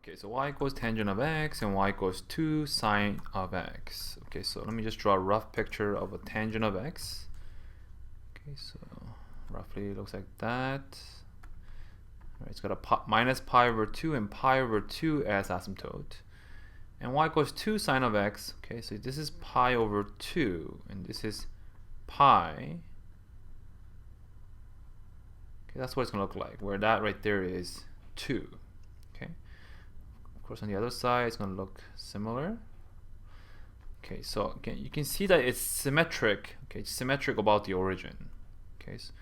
Okay, so y equals tangent of x and y equals 2 sine of x. Okay, so let me just draw a rough picture of a tangent of x. Okay, so roughly it looks like that. All right, it's got a minus pi over 2 and pi over 2 as asymptote. And y equals 2 sine of x. Okay, so this is pi over 2 and this is pi. Okay, that's what it's going to look like, where that right there is 2. Okay. Of course, on the other side, it's going to look similar. Okay, so again, you can see that it's symmetric. Okay, it's symmetric about the origin. Okay, so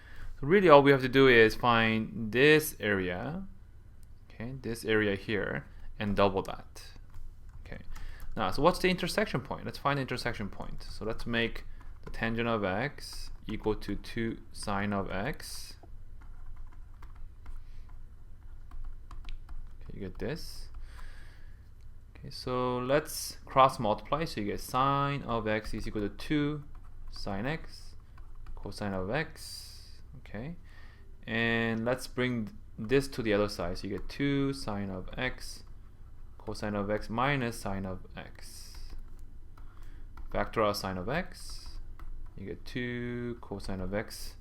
really all we have to do is find this area. Okay, this area here, and double that. Okay, now so what's the intersection point? Let's find the intersection point. So let's make the tangent of x equal to 2 sine of x. Okay, you get this. Okay, so let's cross multiply. So you get sine of x is equal to 2 sine x cosine of x. Okay, and let's bring this to the other side. So you get 2 sine of x cosine of x minus sine of x. Factor out sine of x. You get 2 cosine of x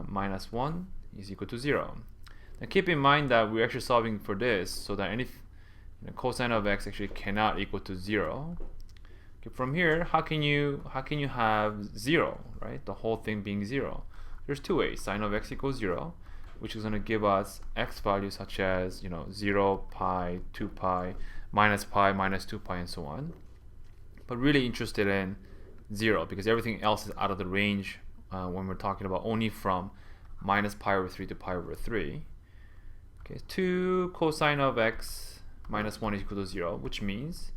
minus 1 is equal to 0. Now keep in mind that we're actually solving for this so that any cosine of x actually cannot equal to 0. Okay, from here, how can you have 0, right? The whole thing being 0. There's two ways. Sine of x equals 0, which is going to give us x values such as 0, pi, 2 pi, minus 2 pi, and so on. But really interested in 0 because everything else is out of the range when we're talking about only from minus pi over 3 to pi over 3. Okay, 2 cosine of x minus 1 is equal to 0, which means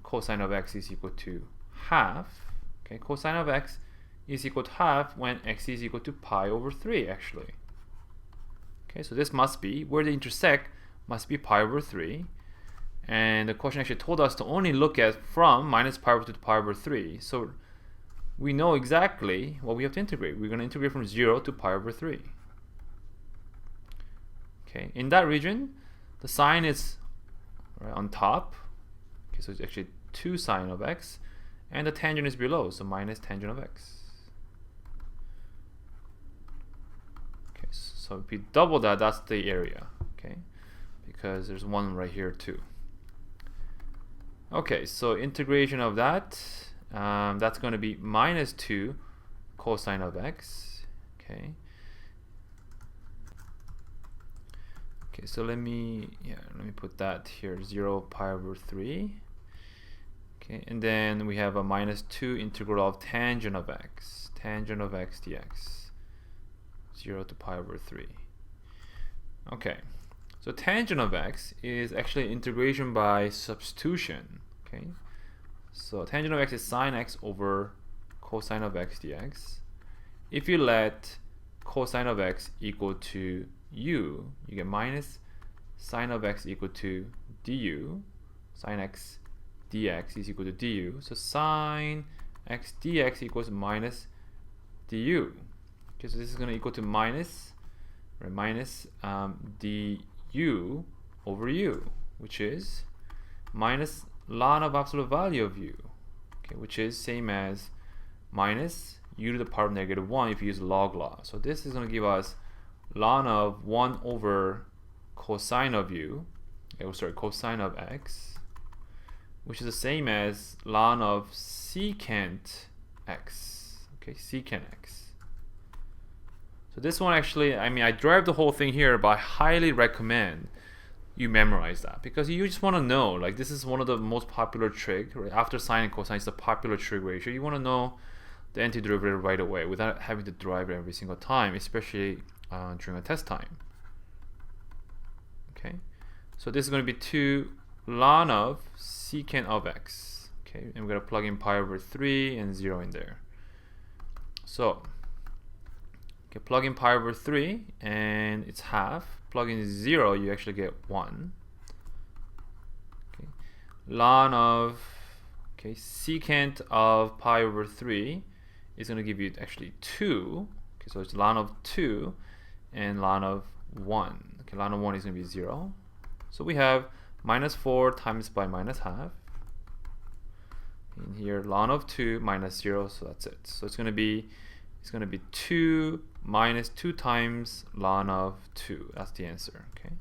cosine of x is equal to half. Okay, cosine of x is equal to half when x is equal to pi over 3 actually. Okay, so this must be, where they intersect must be pi over 3. And the question actually told us to only look at from minus pi over 2 to pi over 3. So we know exactly what we have to integrate. We're going to integrate from 0 to pi over 3. Okay, in that region, the sine is right on top. Okay, so it's actually 2 sine of x, and the tangent is below, so minus tangent of x. Okay, so if we double that, that's the area. Okay, because there's one right here too. Okay, so integration of that, that's going to be minus 2 cosine of x. Okay. Okay, so let me put that here, 0 pi over 3. Okay, and then we have a minus 2 integral of tangent of x dx, 0 to pi over 3. Okay, so tangent of x is actually integration by substitution. Okay, so tangent of x is sine x over cosine of x dx. If you let cosine of x equal to u, you get minus sine of x equal to du. Sine x dx is equal to du. So sine x dx equals minus du. Okay, so this is going to equal to minus du over u, which is minus ln of absolute value of u. Okay, which is same as minus u to the power of negative 1 if you use log law. So this is going to give us ln of 1 over cosine of u, cosine of x, which is the same as ln of secant x. Okay, secant x. So this one actually, I derived the whole thing here, but I highly recommend you memorize that because you just want to know, like, this is one of the most popular trig, right? After sine and cosine is the popular trig ratio. You want to know the antiderivative right away without having to derive it every single time, especially during a test time. Okay, so this is going to be 2 ln of secant of x. Okay, and we're going to plug in pi over 3 and 0 in there. So, okay, plug in pi over 3 and it's half. Plug in 0, you actually get 1. Okay, ln of secant of pi over 3 is going to give you actually 2. Okay, so it's ln of 2 and ln of 1. Okay, ln of 1 is going to be 0. So we have minus 4 times by minus half. In here, ln of 2 minus 0, so that's it. So it's going to be 2 minus 2 times ln of 2. That's the answer. Okay.